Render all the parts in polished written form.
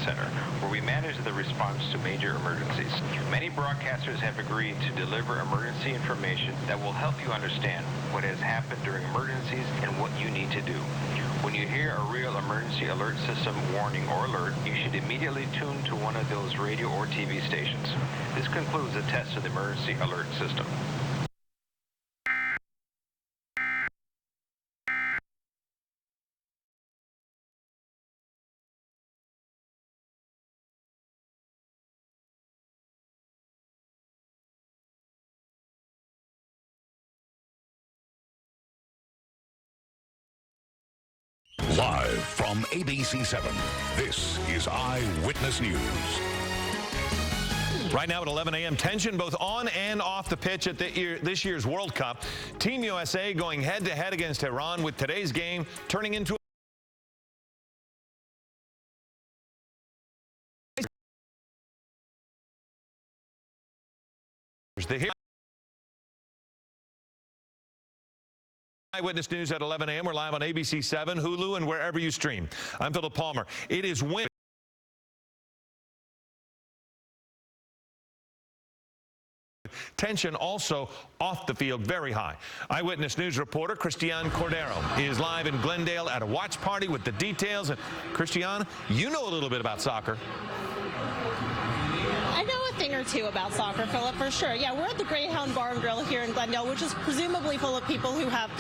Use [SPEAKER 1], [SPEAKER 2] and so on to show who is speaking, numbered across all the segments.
[SPEAKER 1] Center, where we manage the response to major emergencies. Many broadcasters have agreed to deliver emergency information that will help you understand what has happened during emergencies and what you need to do. When you hear a real emergency alert system warning or alert, you should immediately tune to one of those radio or TV stations. This concludes the test of the emergency alert system.
[SPEAKER 2] Live from ABC 7, this is Eyewitness News.
[SPEAKER 3] Right now at 11 a.m., tension both on and off the pitch at this year's World Cup. Team USA going head-to-head against Iran, with today's game turning into the Eyewitness News at 11 a.m. We're live on ABC 7, Hulu, and wherever you stream. I'm Philip Palmer. It is winter. Tension also off the field very high. Eyewitness News reporter Christian Cordero is live in Glendale at a watch party with the details. And Christian, you know a little bit about soccer.
[SPEAKER 4] I know a thing or two about soccer, Philip, for sure. Yeah, we're at the Greyhound Bar and Grill here in Glendale, which is presumably full of people who have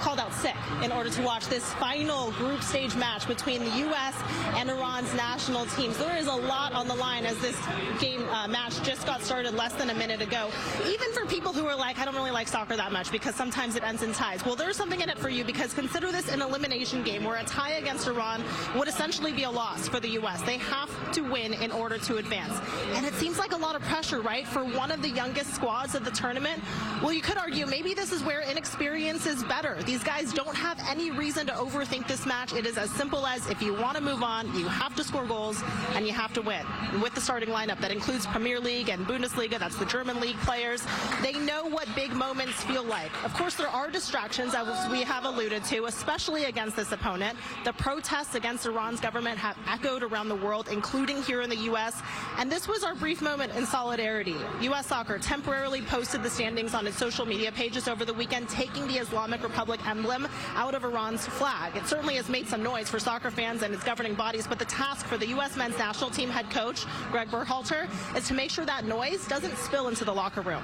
[SPEAKER 4] called out sick in order to watch this final group stage match between the U.S. and Iran's national teams. There is a lot on the line as this game match just got started less than a minute ago. Even for people who are like, I don't really like soccer that much because sometimes it ends in ties. Well, there's something in it for you, because consider this an elimination game where a tie against Iran would essentially be a loss for the U.S. They have to win in order to advance. And it seems like a lot of pressure, right, for one of the youngest squads of the tournament. Well, you could argue maybe this is where inexperience is better. These guys don't have any reason to overthink this match. It is as simple as, if you want to move on, you have to score goals and you have to win. With the starting lineup that includes Premier League and Bundesliga, that's the German league players, they know what big moments feel like. Of course, there are distractions, as we have alluded to, especially against this opponent. The protests against Iran's government have echoed around the world, including here in the U.S., and this was our brief moment in solidarity. U.S. Soccer temporarily posted the standings on its social media pages over the weekend, taking the Islamic Republic emblem out of Iran's flag. It certainly has made some noise for soccer fans and its governing bodies, but the task for the U.S. men's national team head coach, Greg Berhalter, is to make sure that noise doesn't spill into the locker room.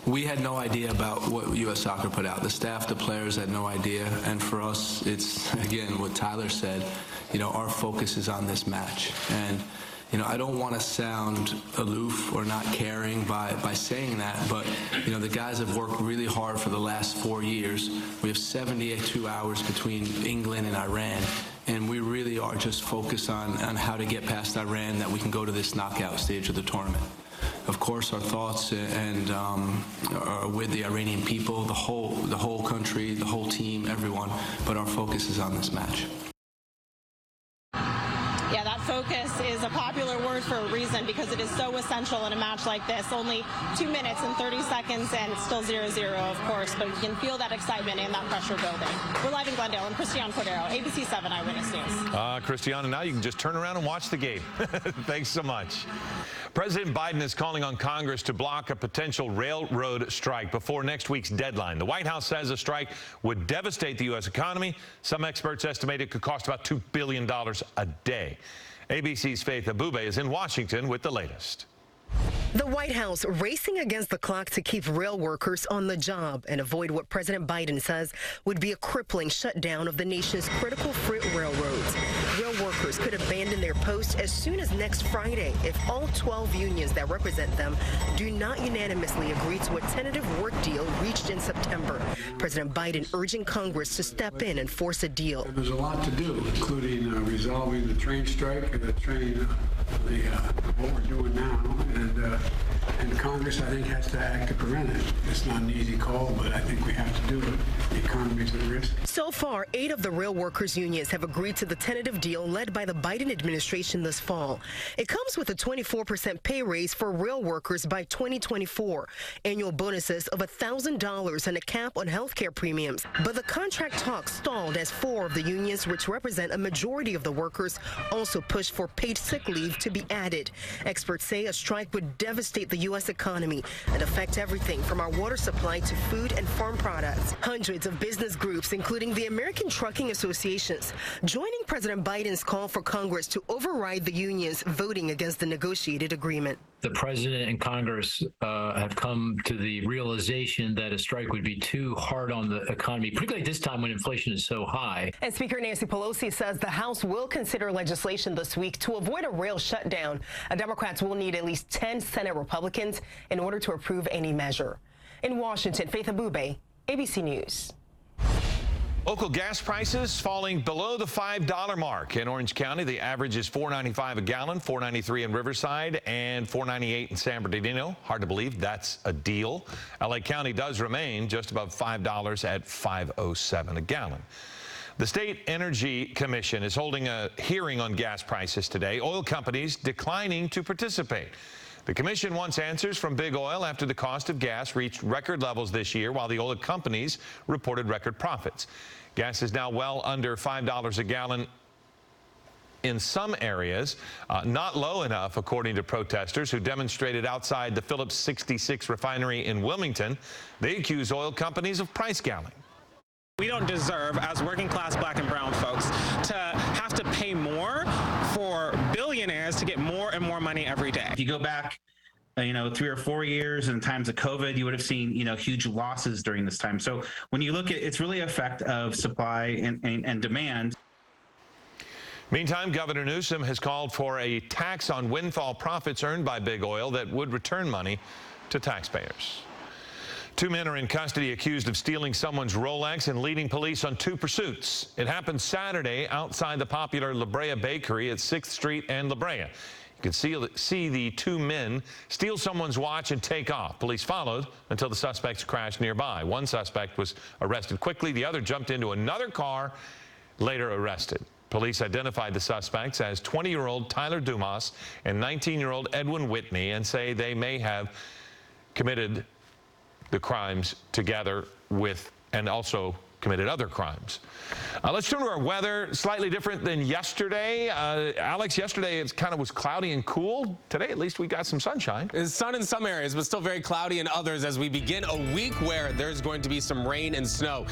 [SPEAKER 5] We had no idea about what U.S. Soccer put out. The staff, the players had no idea. And for us, it's, again, what Tyler said, you know, our focus is on this match. And you know, I don't want to sound aloof or not caring by saying that, but, you know, the guys have worked really hard for the last 4 years. We have 72 hours between England and Iran, and we really are just focused on how to get past Iran, that we can go to this knockout stage of the tournament. Of course, our thoughts and are with the Iranian people, the whole country, the whole team, everyone, but our focus is on this match.
[SPEAKER 4] Yeah, that focus is a popular word for a reason, because it is so essential in a match like this. Only 2 minutes and 30 seconds, and it's still 0-0, of course, but you can feel that excitement and that pressure building. We're live in Glendale, and Christian Cordero, ABC 7 Eyewitness News.
[SPEAKER 3] Christian, and now you can just turn around and watch the game. Thanks so much. President Biden is calling on Congress to block a potential railroad strike before next week's deadline. The White House says a strike would devastate the U.S. economy. Some experts estimate it could cost about $2 billion a day. ABC's Faith Abube is in Washington with the latest.
[SPEAKER 6] The White House racing against the clock to keep rail workers on the job and avoid what President Biden says would be a crippling shutdown of the nation's critical freight railroads. Rail workers could abandon their posts as soon as next Friday if all 12 unions that represent them do not unanimously agree to a tentative work deal reached in September. President Biden urging Congress to step in and force a deal.
[SPEAKER 7] There's a lot to do, including resolving the train strike and what we're doing now, and And Congress, I think, has to act to prevent it. It's not an easy call, but I think we have to do it. The economy's at risk.
[SPEAKER 6] So far, 8 of the rail workers' unions have agreed to the tentative deal led by the Biden administration this fall. It comes with a 24% pay raise for rail workers by 2024, annual bonuses of $1,000 and a cap on health care premiums. But the contract talks stalled as 4 of the unions, which represent a majority of the workers, also pushed for paid sick leave to be added. Experts say a strike would devastate the U.S. economy and affect everything from our water supply to food and farm products. Hundreds of business groups, including the American Trucking Associations, joining President Biden's call for Congress to override the unions voting against the negotiated agreement.
[SPEAKER 8] The president and Congress have come to the realization that a strike would be too hard on the economy, particularly at this time when inflation is so high.
[SPEAKER 6] And Speaker Nancy Pelosi says the House will consider legislation this week to avoid a rail shutdown. Democrats will need at least 10 Senate Republicans in order to approve any measure. In Washington, Faith Abube, ABC News.
[SPEAKER 3] Local gas prices falling below the $5 mark. In Orange County, the average is $4.95 a gallon, $4.93 in Riverside, and $4.98 in San Bernardino. Hard to believe that's a deal. LA County does remain just above $5 at $5.07 a gallon. The State Energy Commission is holding a hearing on gas prices today. Oil companies declining to participate. The commission wants answers from big oil after the cost of gas reached record levels this year, while the oil companies reported record profits. Gas is now well under $5 a gallon in some areas, not low enough, according to protesters who demonstrated outside the Phillips 66 refinery in Wilmington. They accuse oil companies of price gouging.
[SPEAKER 9] We don't deserve, as working class black and brown folks, to have to pay more for billionaires to get more and more money every day.
[SPEAKER 10] If you go back, 3 or 4 years in times of COVID, you would have seen, huge losses during this time. So when you look at it's really an effect of supply and demand.
[SPEAKER 3] Meantime, Governor Newsom has called for a tax on windfall profits earned by big oil that would return money to taxpayers. 2 men are in custody accused of stealing someone's Rolex and leading police on 2 pursuits. It happened Saturday outside the popular La Brea Bakery at 6th Street and La Brea. You can see the 2 men steal someone's watch and take off. Police followed until the suspects crashed nearby. One suspect was arrested quickly. The other jumped into another car, later arrested. Police identified the suspects as 20-year-old Tyler Dumas and 19-year-old Edwin Whitney and say they may have committed the crimes together with and also committed other crimes. Let's turn to our weather. Slightly different than yesterday. Alex, yesterday it kind of was cloudy and cool. Today, at least we got some sunshine.
[SPEAKER 11] It's sun in some areas, but still very cloudy in others as we begin a week where there's going to be some rain and snow.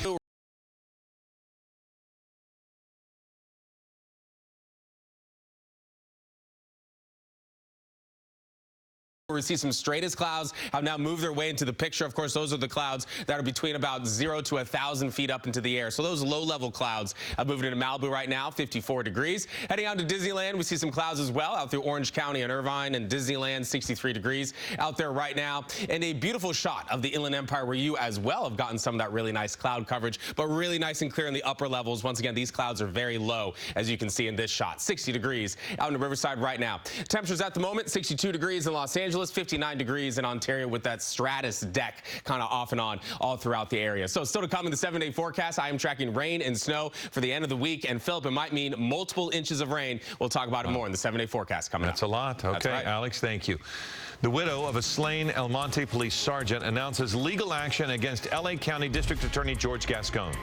[SPEAKER 11] We see some straightest clouds have now moved their way into the picture. Of course, those are the clouds that are between about 0 to 1,000 feet up into the air. So those low-level clouds have moved into Malibu right now, 54 degrees. Heading out to Disneyland, we see some clouds as well out through Orange County and Irvine and Disneyland, 63 degrees out there right now. And a beautiful shot of the Inland Empire where you as well have gotten some of that really nice cloud coverage, but really nice and clear in the upper levels. Once again, these clouds are very low, as you can see in this shot. 60 degrees out in the Riverside right now. Temperatures at the moment, 62 degrees in Los Angeles, 59 degrees in Ontario with that stratus deck kind of off and on all throughout the area. So still to come in the 7-day forecast, I am tracking rain and snow for the end of the week. And Philip, it might mean multiple inches of rain. We'll talk about it more in the 7-day forecast coming up.
[SPEAKER 3] That's a lot. Okay, right. Alex, thank you. The widow of a slain El Monte police sergeant announces legal action against LA County District Attorney George Gascon.